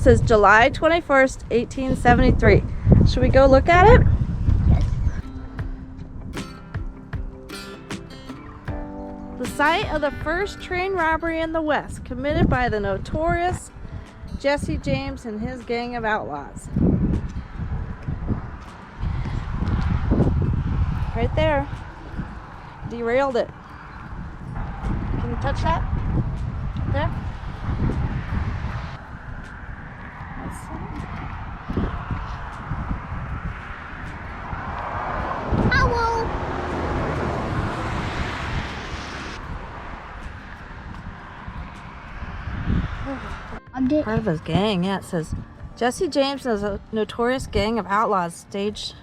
says July 21st, 1873. Should we go look at it? Yes. The site of the first train robbery in the West, committed by the notorious Jesse James and his gang of outlaws. Right there. Derailed it. Can you touch that? There? Let's see. Hello. Part of his gang, yeah, it says Jesse James and a notorious gang of outlaws staged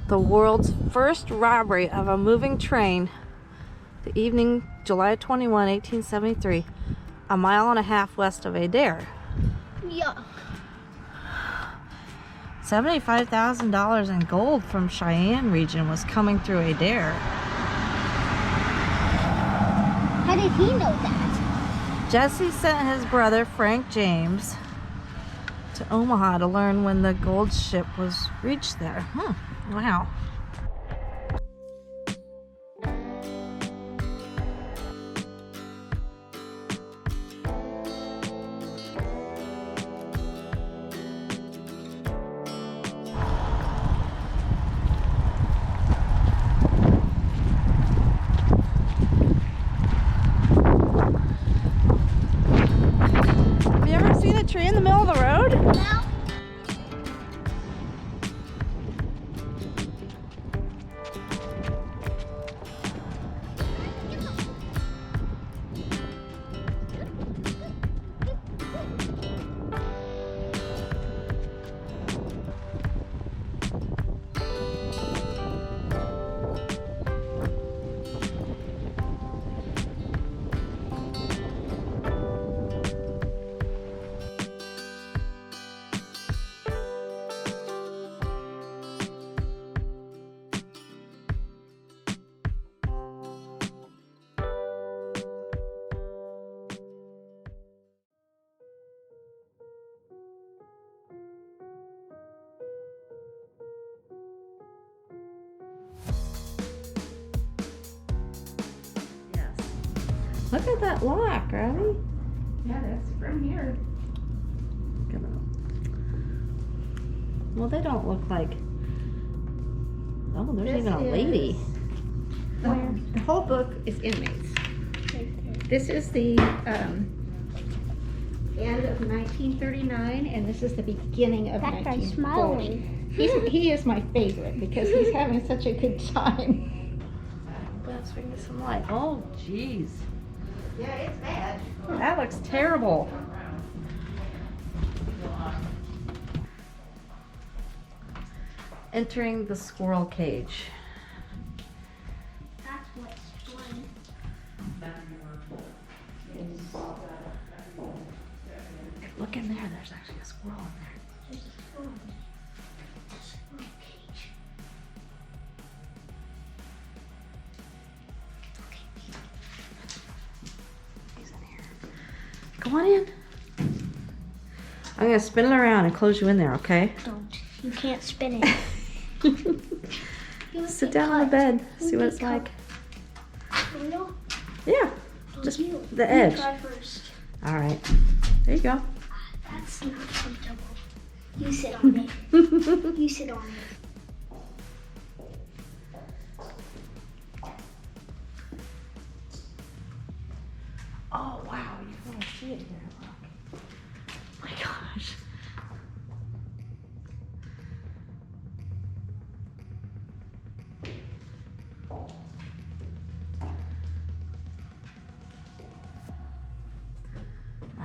the world's first robbery of a moving train the evening July 21, 1873, a mile and a half west of Adair. Yeah. $75,000 in gold from Cheyenne region was coming through Adair. How did he know that? Jesse sent his brother Frank James to Omaha to learn when the gold ship was reached there. Wow. Have you ever seen a tree in the middle of the road? No. Look at that lock, Robbie. Yeah, that's from here. Well, they don't look like. Oh, there's This even a lady. The whole book is inmates. This is the end of 1939, and this is the beginning of That guy's 1940. smiling. He is my favorite because he's having such a good time. Let's bring this some light. Oh, jeez. Yeah, it's bad. That looks terrible. Entering the squirrel cage. That's what's fun. Look in there. There's actually a squirrel in there. There's a squirrel. Squirrel cage. He's in here. Come on in. I'm gonna spin it around and close you in there, okay? Don't. You can't spin it. Sit down on the bed. See what it's like. Real? Yeah. Just the You edge. try first. All right. There you go. That's not comfortable. You sit on it. You sit on it. Oh wow, you can really see it here. Look. My gosh.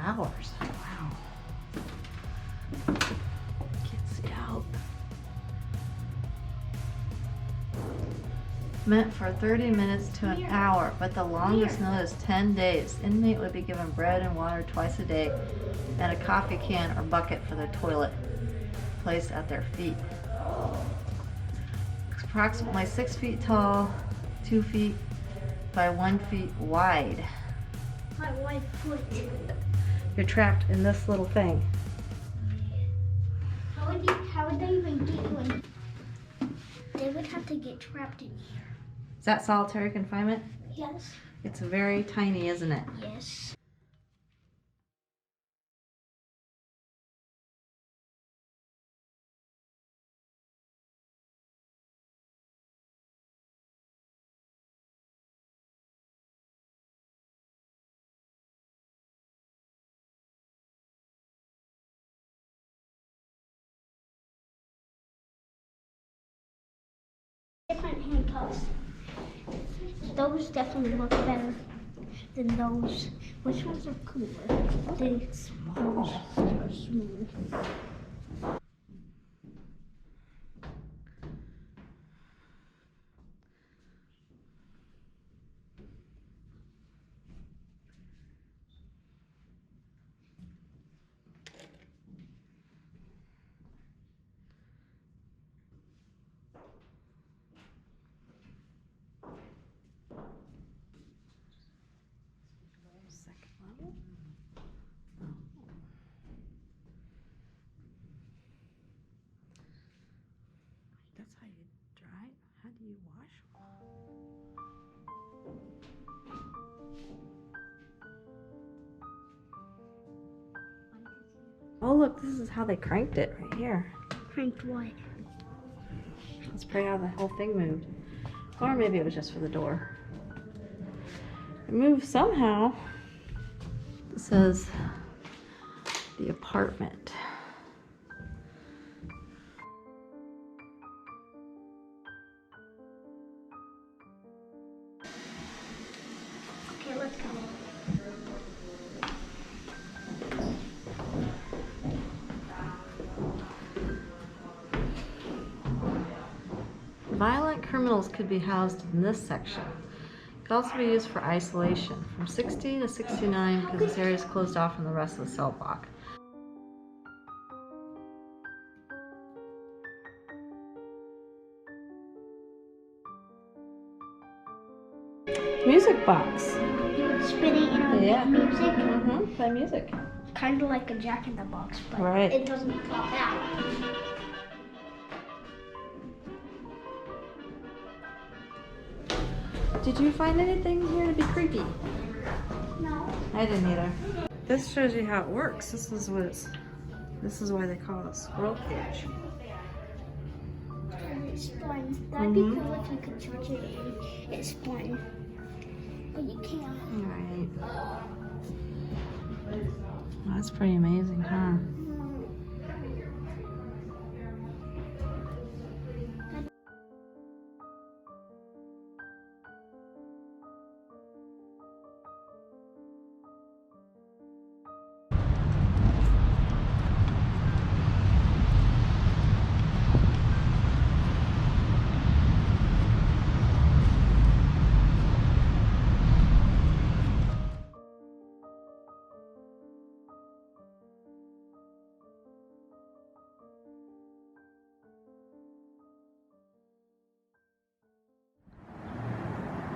Hours. Wow. Can't see out. Meant for 30 minutes to an hour, but the longest known is 10 days. Inmate would be given bread and water twice a day and a coffee can or bucket for the toilet placed at their feet. It's approximately 6 feet tall, 2 feet by 1 feet wide. My white foot. You're trapped in this little thing. doing? They would have to get trapped in here. Is that solitary confinement? Yes. It's very tiny, isn't it? Yes. Different handcuffs. Those definitely look better than those. Which ones are cooler? These small. Are smooth. Second level. That's how you dry. How do you wash? Oh look, this is how they cranked it right here. Cranked what? Let's pray how the whole thing moved. Or maybe it was just for the door. It moved somehow. It says the apartment. Okay, let's go. Violent criminals could be housed in this section. It could also be used for isolation from 60 to 69 because this area is closed off from the rest of the cell block. Music box. You would spin it and it would Yeah. make music. Mm-hmm. Play music. Kind of like a Jack in the Box, but Right. it doesn't pop out. Did you find anything here to be creepy? No. I didn't either. This shows you how it works. This is why they call it a squirrel cage. It spun. That'd be cool if you could charge it and it spun. But you can't. Right. That's pretty amazing, huh?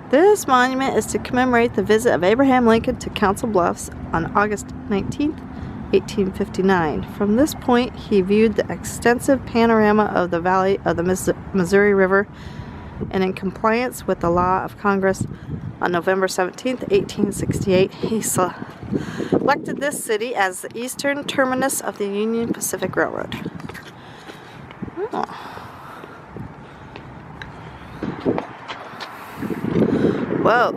This monument is to commemorate the visit of Abraham Lincoln to Council Bluffs on August 19th, 1859. From this point, he viewed the extensive panorama of the valley of the Missouri River, and in compliance with the law of Congress on November 17th, 1868, he selected this city as the eastern terminus of the Union Pacific Railroad. Oh. Whoa,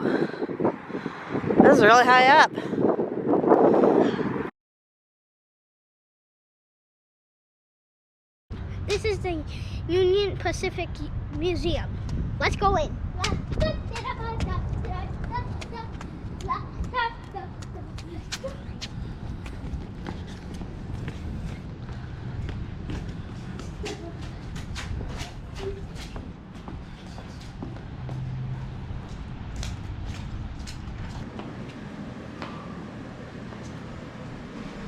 this is really high up. This is the Union Pacific Museum. Let's go in.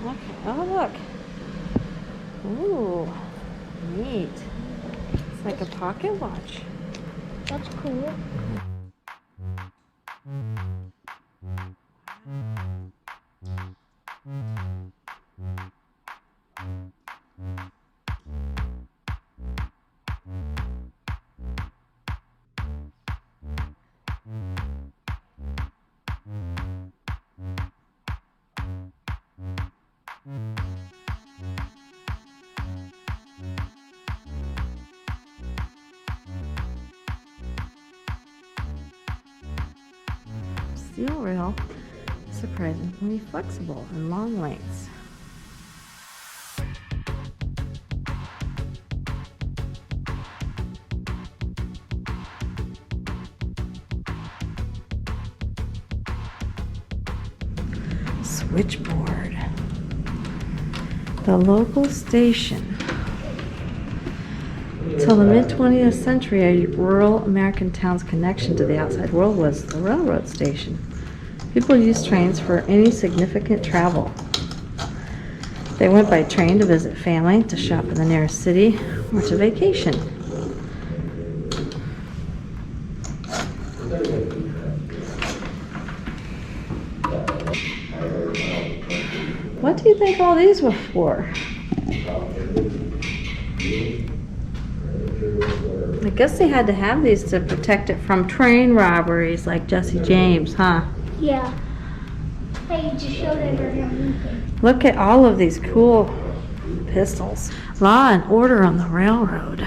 Okay. Oh, look. Ooh, neat. It's like a pocket watch. That's cool. steel rail is surprisingly flexible in long lengths. Switchboard. The local station. Till the mid-20th century, a rural American town's connection to the outside world was the railroad station. People used trains for any significant travel. They went by train to visit family, to shop in the nearest city, or to vacation. What do you think all these were for? I guess they had to have these to protect it from train robberies like Jesse James, huh? Yeah. Hey, you just showed everyone. Look at all of these cool pistols. Law and order on the railroad.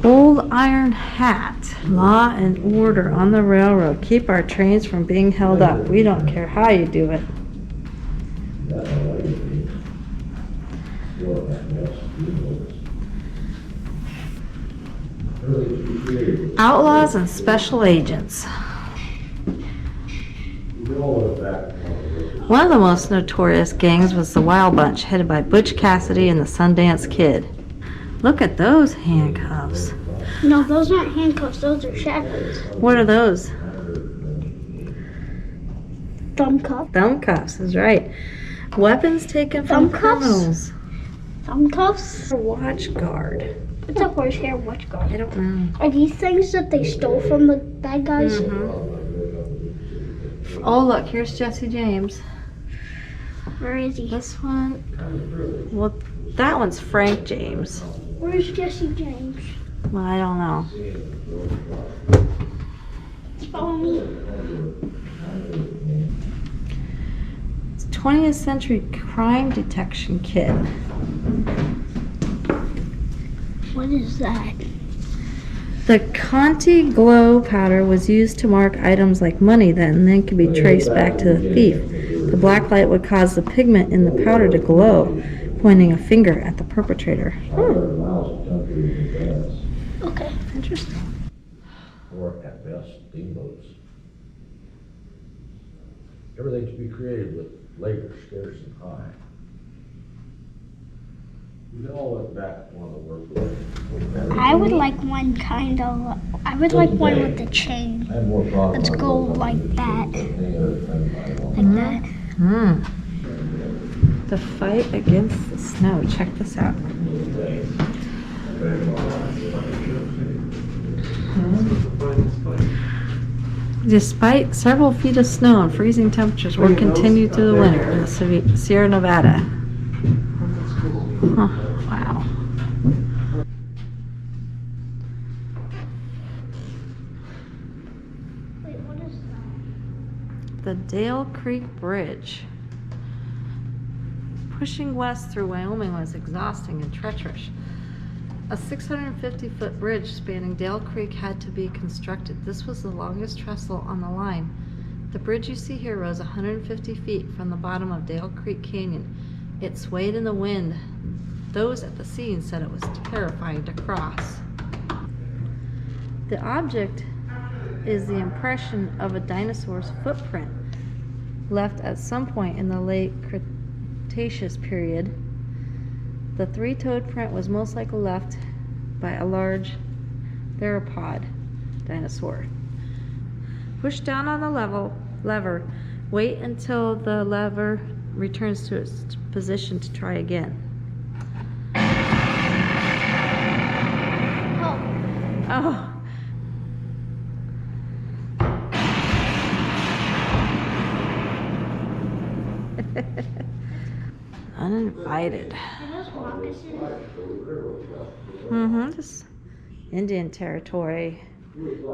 Old iron hat. Law and order on the railroad. Keep our trains from being held up. We don't care how you do it. Outlaws and special agents. One of the most notorious gangs was the Wild Bunch, headed by Butch Cassidy and the Sundance Kid. Look at those handcuffs. No, those aren't handcuffs, those are shackles. What are those? Thumb cuffs. Thumb cuffs is right. Weapons taken from Thumb cuffs? criminals. Thumb cuffs? A watch guard. It's a horsehair watch guard. I don't know. Are these things that they stole from the bad guys? Oh, look, here's Jesse James. Where is he? This one, well, that one's Frank James. Where's Jesse James? Well, I don't know. Follow me. It's 20th century crime detection kit. What is that? The Conti glow powder was used to mark items like money that and then could be traced back to the thief. The black light would cause the pigment in the powder to glow, pointing a finger at the perpetrator. Okay. Interesting. Or at best, steamboats. Everything to be created with labor scarce and high. We can all look back at one of the work we I would like one I would like one with the chain. had more problems. Let's go like that. Like that. The fight against the snow. Check this out. Despite several feet of snow and freezing temperatures, work continued through the winter in the Sierra Nevada. Huh, wow. Wait, what is that? The Dale Creek Bridge. Pushing west through Wyoming was exhausting and treacherous. A 650-foot bridge spanning Dale Creek had to be constructed. This was the longest trestle on the line. The bridge you see here rose 150 feet from the bottom of Dale Creek Canyon. It swayed in the wind. Those at the scene said it was terrifying to cross. The object is the impression of a dinosaur's footprint left at some point in the late Cretaceous period. The three-toed print was most likely left by a large theropod dinosaur. Push down on the lever. Wait until the lever returns to its position to try again. Oh. Uninvited. This Indian territory.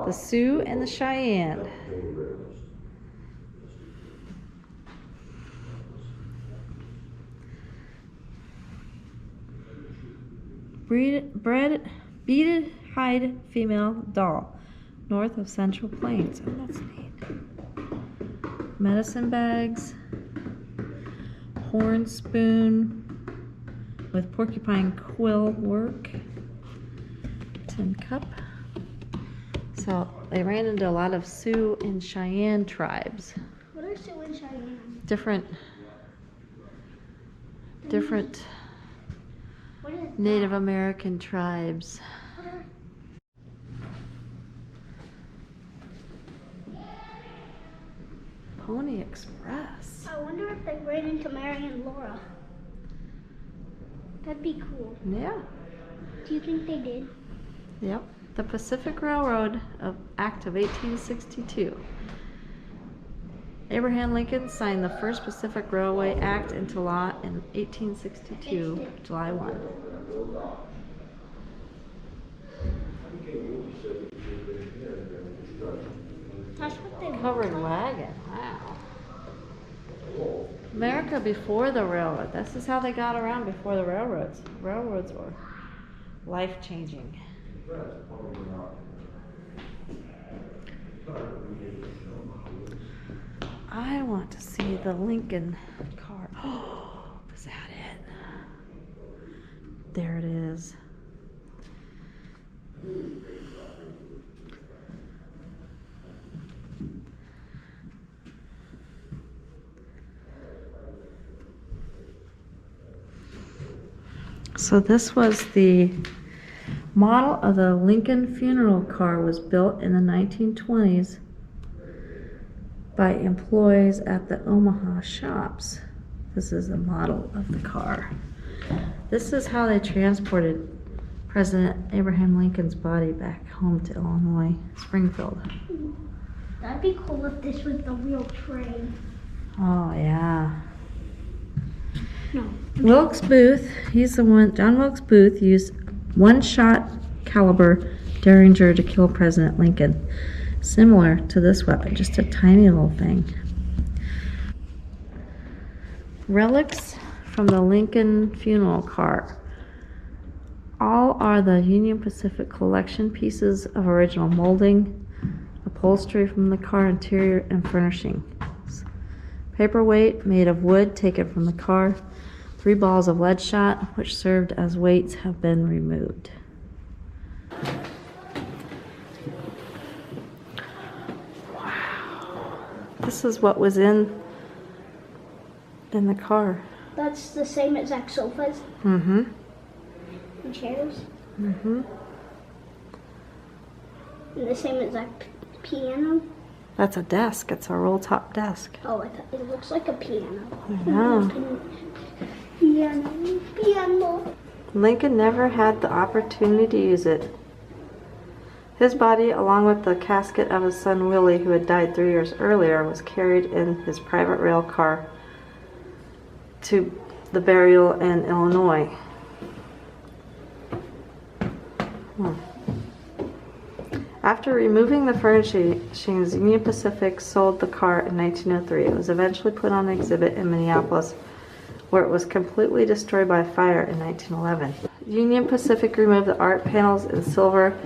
The Sioux and the Cheyenne. beaded hide female doll, north of Central Plains. Oh, that's neat. Medicine bags, horn spoon with porcupine quill work, tin cup. So they ran into a lot of Sioux and Cheyenne tribes. What are Sioux and Cheyenne? Different What is Native American tribes. Pony Express. I wonder if they ran into Mary and Laura. That'd be cool. Yeah. Do you think they did? Yep. The Pacific Railroad Act of 1862. Abraham Lincoln signed the first Pacific Railway Act into law in 1862, July 1. That's what they Covered wagon. Wow. America before the railroad. This is how they got around before the railroads. Railroads were life-changing. I want to see the Lincoln car. Oh, is that it? There it is. So this was the model of the Lincoln funeral car, was built in the 1920s by employees at the Omaha shops. This is the model of the car. This is how they transported President Abraham Lincoln's body back home to Illinois, Springfield. That'd be cool if this was the real train. Oh yeah. No. Wilkes Booth, he's the one, John Wilkes Booth used one-shot caliber Derringer to kill President Lincoln. Similar to this weapon, just a tiny little thing. Relics from the Lincoln funeral car. All are the Union Pacific collection pieces of original molding, upholstery from the car interior, and furnishings. Paperweight made of wood taken from the car. 3 balls of lead shot, which served as weights, have been removed. Wow. This is what was in the car. That's the same exact sofas Mm-hmm. and chairs. Mm-hmm. And the same exact piano. That's a desk. It's a roll-top desk. Oh, I thought it looks like a piano. I know. Piano. Lincoln never had the opportunity to use it. His body, along with the casket of his son Willie, who had died 3 years earlier, was carried in his private rail car to the burial in Illinois. After removing the furnishings, Union Pacific sold the car in 1903. It was eventually put on exhibit in Minneapolis, where it was completely destroyed by fire in 1911. Union Pacific removed the art panels and silver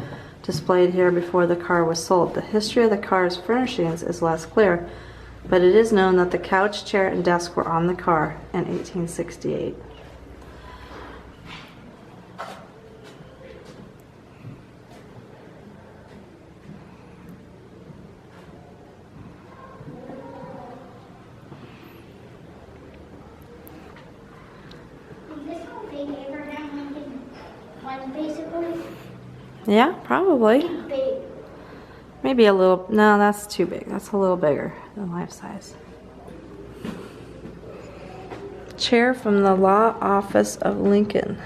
displayed here before the car was sold. The history of the car's furnishings is less clear, but it is known that the couch, chair, and desk were on the car in 1868. Yeah, probably. Big. Maybe a little, no, that's too big. That's a little bigger than life size. Chair from the Law Office of Lincoln.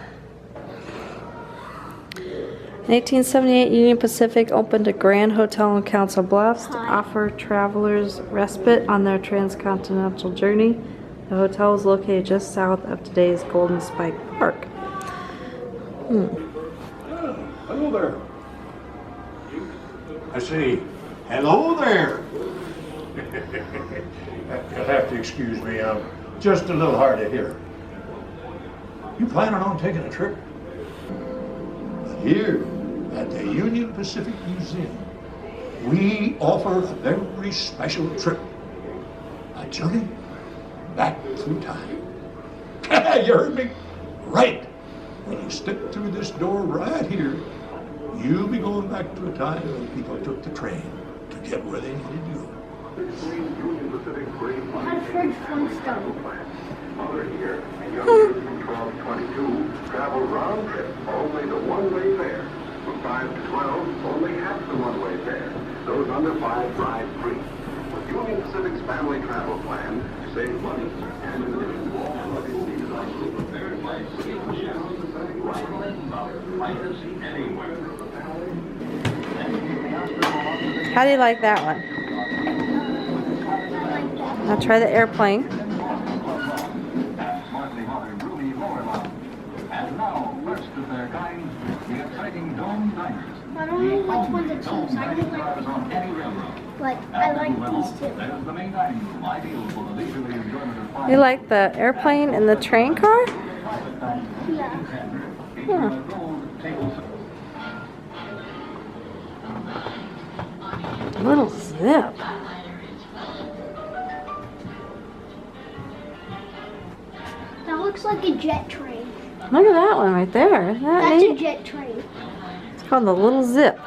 In 1878, Union Pacific opened a grand hotel in Council Bluffs to offer travelers respite on their transcontinental journey. The hotel was located just south of today's Golden Spike Park. Hello there. I say, hello there. You'll have to excuse me, I'm just a little hard to hear. You planning on taking a trip? Here at the Union Pacific Museum, we offer a very special trip. A journey back through time. You heard me? Right. When you step through this door right here, you'll be going back to a time when people took the train to get where they needed to go. I've heard Flintstone. Mother here, and young kids from 12 to 22 travel round trip, only the one-way fare. From 5 to 12, only half the one-way fare. Those under 5 drive free. With Union Pacific's family travel plan, you save money and in addition to all the luggage needed on group prepared flights, anywhere. How do you like that one? Now try the airplane. And now, first of their kind, the exciting Dome Diners. I don't know which one to choose. I don't like but I like these two. There's the main dining room, ideal for the leisurely enjoyment of fine. You like the airplane and the train car? Yeah. Little zip. That looks like a jet train. Look at that one right there. Isn't that That's a neat? jet train. It's called the Little Zip.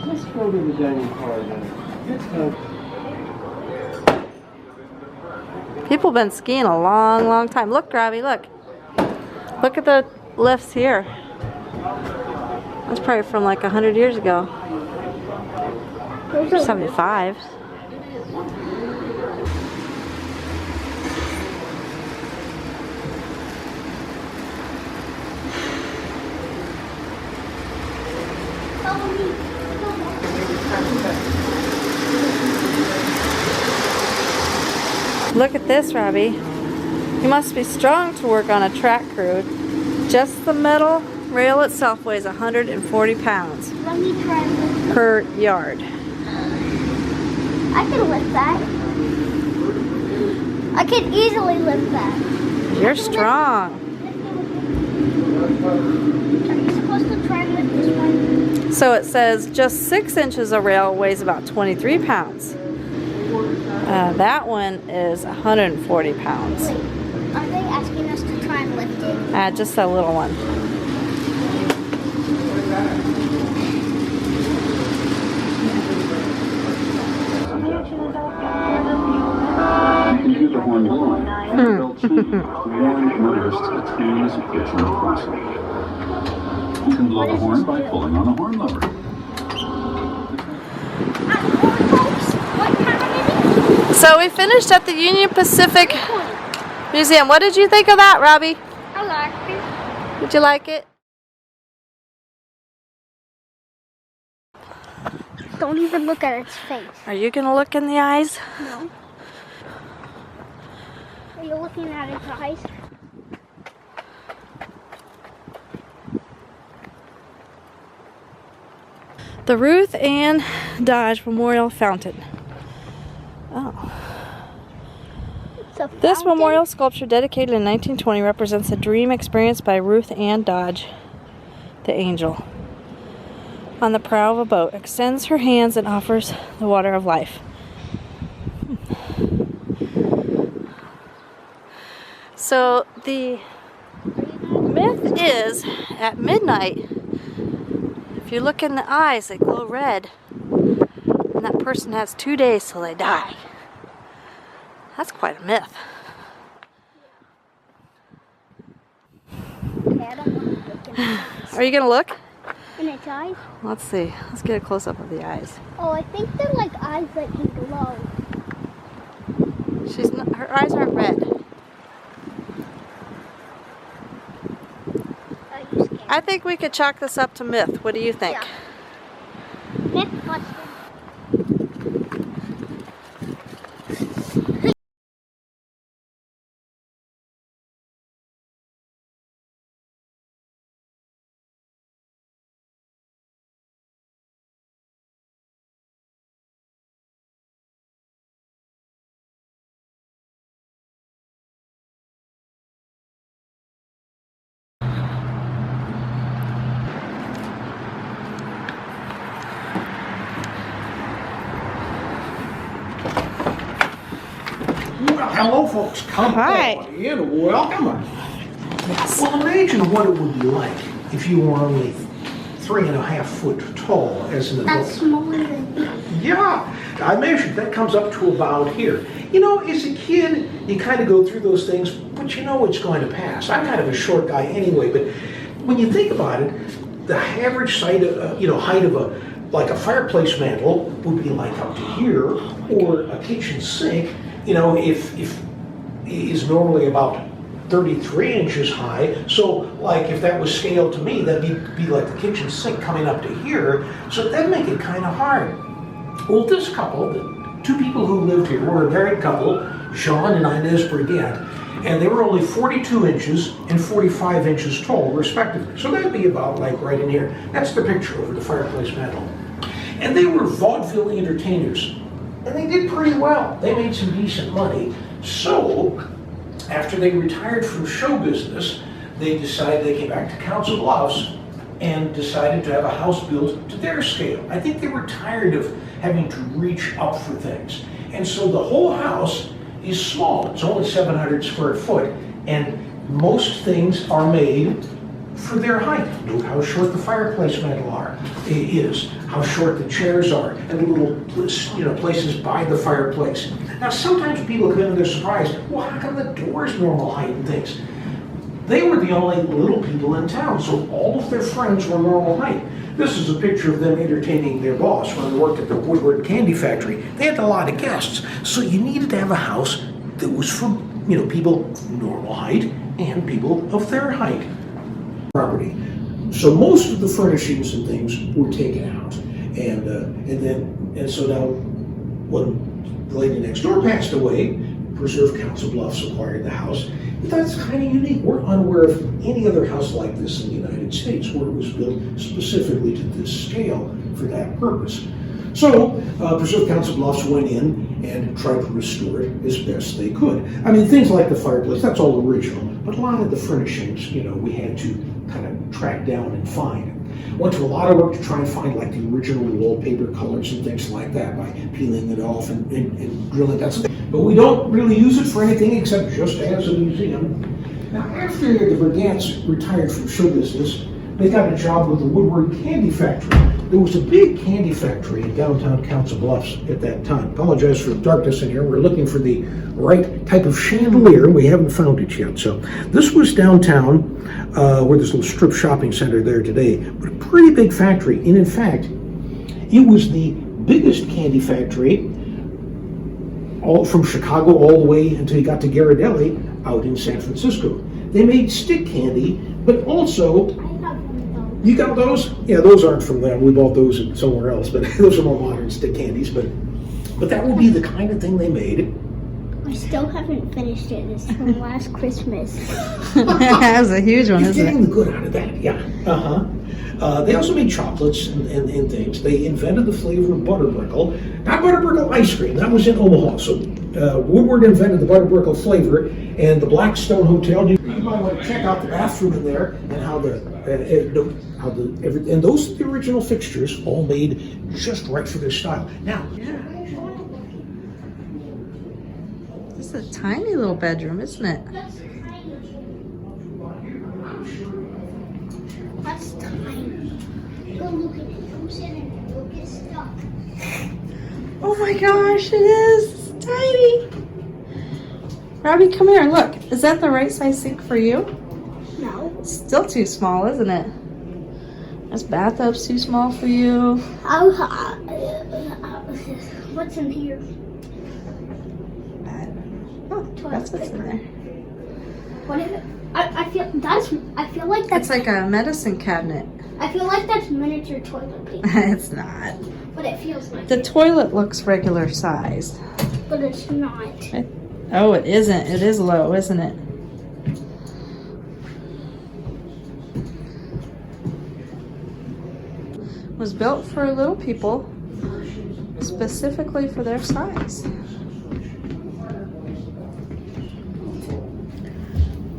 Let's go to the dining car then. Let's go. People have been skiing a long, long time. Look, Grabby, look. Look at the lifts here. That's probably from like 100 years ago. 75. Look at this, Robbie. You must be strong to work on a track crew. Just the metal rail itself weighs 140 pounds Let me try this. per yard. I can lift that. I can easily lift that. You're strong. Are you supposed to try and lift this one? So it says just 6 inches of rail weighs about 23 pounds. That one is 140 pounds. Wait, are they asking us to try and lift it? Just a little one. Use the horn blowing. Warn motorists the train is approaching the crossing. You can blow the horn by pulling on the horn lever. So we finished at the Union Pacific Museum. What did you think of that, Robbie? I like it. Did you like it? Don't even look at its face. Are you gonna look in the eyes? No. Are you looking at its eyes? The Ruth Ann Dodge Memorial Fountain. Oh. It's a This fountain. memorial sculpture, dedicated in 1920, represents a dream experienced by Ruth Ann Dodge, the angel. On the prow of a boat, extends her hands and offers the water of life. So the myth is, at midnight, if you look in the eyes, they glow red, and that person has 2 days till they die. That's quite a myth. Okay, I don't want to look in its eyes. Are you gonna look? In its eyes? Let's see. Let's get a close-up of the eyes. Oh, I think they're like eyes that can glow. She's not, her eyes aren't red. Are you scared? I think we could chalk this up to myth. What do you think? Yeah. Myth busted. hello, folks. Come Hi. on in. Welcome. Well, imagine what it would be like if you were only 3.5 foot tall as an adult. That's smaller than me. Yeah, I measured. That comes up to about here. You know, as a kid, you kind of go through those things, but you know it's going to pass. I'm kind of a short guy anyway, but when you think about it, the average height of a fireplace mantle would be like up to here, or a kitchen sink, if is normally about 33 inches high. So like if that was scaled to me, that'd be like the kitchen sink coming up to here. So that'd make it kind of hard. Well, this couple, the two people who lived here were a married couple, Sean and Inez Bregant, and they were only 42 inches and 45 inches tall, respectively. So that'd be about like right in here. That's the picture over the fireplace mantle. And they were vaudeville entertainers, and they did pretty well. They made some decent money. So after they retired from show business, they came back to Council Bluffs and decided to have a house built to their scale. I think they were tired of having to reach up for things. And so the whole house is small. It's only 700 square foot, and most things are made for their height. Note how short the fireplace mantle is, how short the chairs are, and the little places by the fireplace. Now sometimes people come in and they're surprised, well, how come the door's normal height and things? They were the only little people in town, so all of their friends were normal height. This is a picture of them entertaining their boss when they worked at the Woodward Candy Factory. They had a lot of guests, so you needed to have a house that was for people normal height and people of their height. Property. So most of the furnishings and things were taken out, and so now when the lady next door passed away, Preserve Council Bluffs acquired the house. But that's kind of unique. We're unaware of any other house like this in the United States where it was built specifically to this scale for that purpose. So Preserve Council Bluffs went in and tried to restore it as best they could. I mean, things like the fireplace, that's all original, but a lot of the furnishings, we had to kind of track down and find. Went to a lot of work to try and find like the original wallpaper colors and things like that by peeling it off and drilling that stuff. But we don't really use it for anything except just as a museum. Now, after the Bregants retired from show business, they got a job with the Woodward Candy Factory. There was a big candy factory in downtown Council Bluffs at that time. Apologize for the darkness in here. We're looking for the right type of chandelier. We haven't found it yet. So this was downtown where there's a little strip shopping center there today. But a pretty big factory. And in fact, it was the biggest candy factory all from Chicago all the way until you got to Ghirardelli out in San Francisco. They made stick candy, but also... You got those? Yeah, those aren't from them. We bought those somewhere else, but those are more modern stick candies. But that would be the kind of thing they made. I still haven't finished it. It's from last Christmas. That was a huge one, You're isn't getting it? the good out of that, yeah. They also made chocolates and things. They invented the flavor of butterbrickle. Not butterbrickle ice cream. That was in Omaha. So Woodward invented the butterbrickle flavor, and the Blackstone Hotel. You might want to check out the bathroom in there and how and those are the original fixtures, all made just right for their style. Now, This is a tiny little bedroom, isn't it? That's tiny. Go look at it. Go sit in it. You'll get stuck. Oh my gosh, it is. It's tiny. Robbie, come here and look. Is that the right size sink for you? No. It's still too small, isn't it? This bathtub's too small for you. What's in here? Oh, that's what's in there. What is it? I feel like It's that's like a medicine cabinet. I feel like that's miniature toilet paper. It's not. But it feels like The toilet looks regular sized. but it's not. Oh, it isn't. It is low, isn't it? It was built for little people, specifically for their size.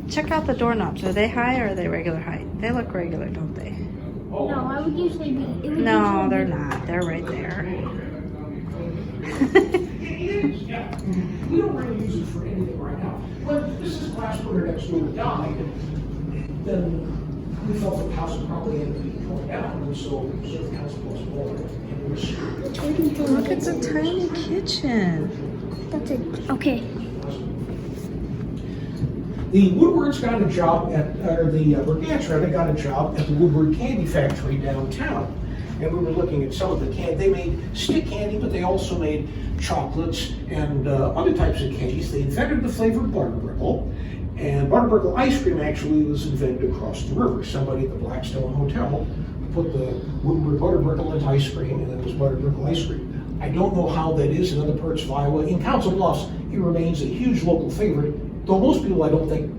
Check out the doorknobs. Are they high or are they regular height? They look regular, don't they? No, I would usually be. No, they're not. They're right there. Yeah. We don't really use it for anything right now. But this is glass printer next door died, then we felt that the house would probably end up being torn down, and so we served Council Bluffs Board and we're screwed. Look, it's a tiny kitchen. That's it. Okay. The Woodwards got a job at, or the Bregants rather got a job at the Woodward Candy Factory downtown. And we were looking at some of the candy. They made stick candy, but they also made chocolates and other types of candies. They invented the flavor Butterbrickle. And Butterbrickle ice cream actually was invented across the river. Somebody at the Blackstone Hotel put the Woodward Butterbrickle into ice cream, and it was Butterbrickle ice cream. I don't know how that is in other parts of Iowa. In Council Bluffs, it remains a huge local favorite, though most people I don't think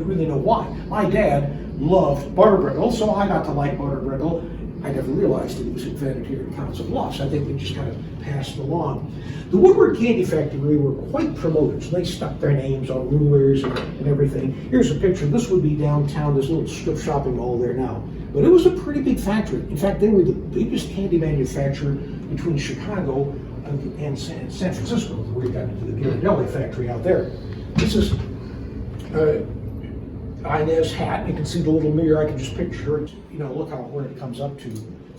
really know why. My dad loved Butterbrickle, so I got to like Butterbrickle. I never realized that it was invented here in Council Bluffs. I think they just kind of passed along. The Woodward Candy Factory were quite promoted, so they stuck their names on rulers and everything. Here's a picture. This would be downtown, this little strip shopping mall there now. But it was a pretty big factory. In fact, they were the biggest candy manufacturer between Chicago and San Francisco, where you got into the Ghirardelli factory out there. This is Inez hat. You can see the little mirror. I can just picture her. You know, look how where it comes up to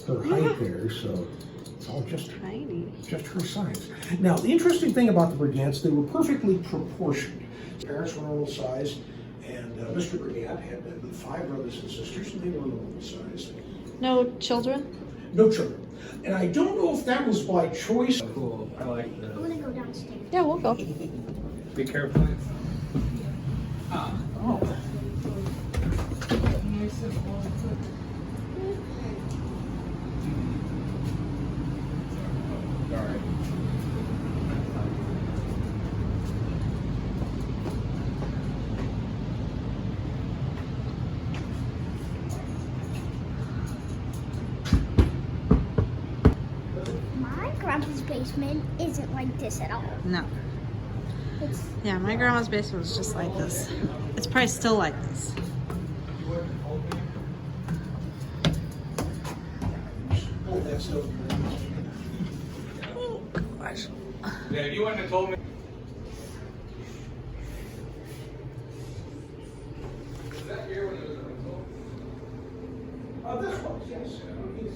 her height there. So it's all just Tiny. just her size. Now, the interesting thing about the Bregants, they were perfectly proportioned. His parents were normal size, and Mr. Bregant had 5 brothers and sisters, and they were normal size. No children? No children. And I don't know if that was by choice. Cool. I like that. I'm gonna go downstairs. Yeah, we'll go. Be careful. Oh. My grandpa's basement isn't like this at all. No. It's Yeah, my grandma's basement was just like this. It's probably still like this. Oh, that's so Oh, gosh. Yeah, if you wouldn't have told me. Is that here when it was rental? This one, yes.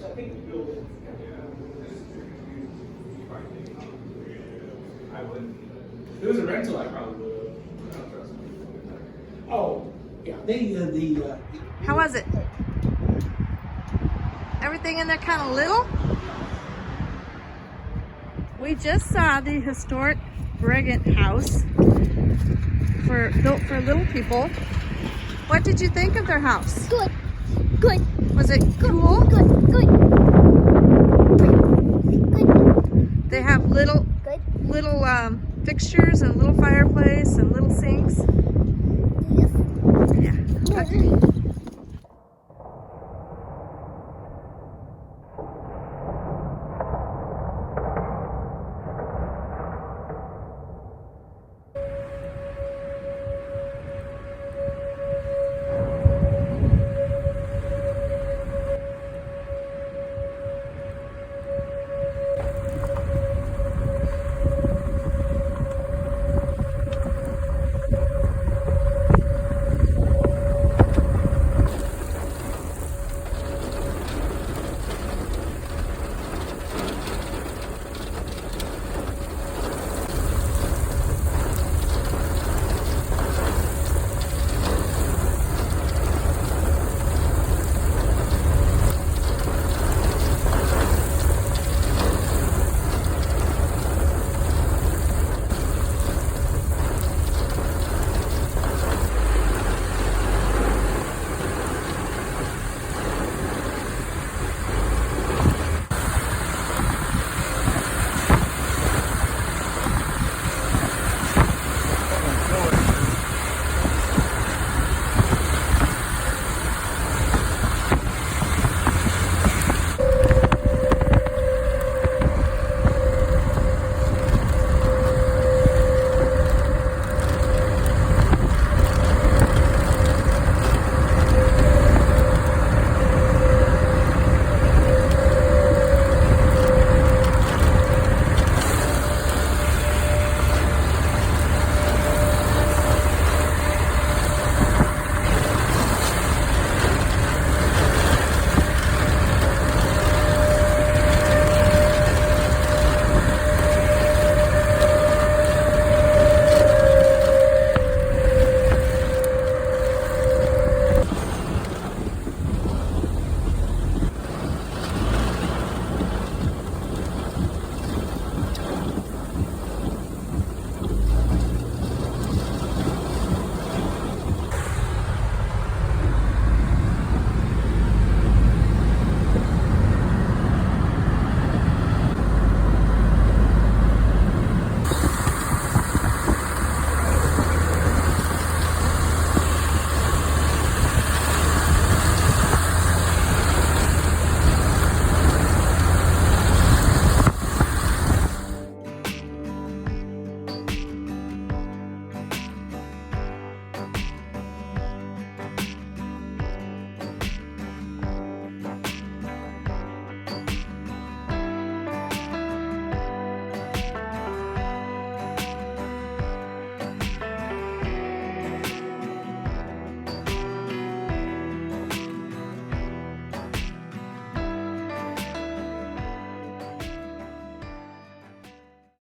I think the building. I wouldn't. If it was a rental, I probably would have. Oh, yeah. How was it? Everything in there kind of little? We just saw the historic Bregant House built for little people. What did you think of their house? good. Good. Was it cool? Good. Good. They have little fixtures and little fireplace and little sinks. Yes. Yeah.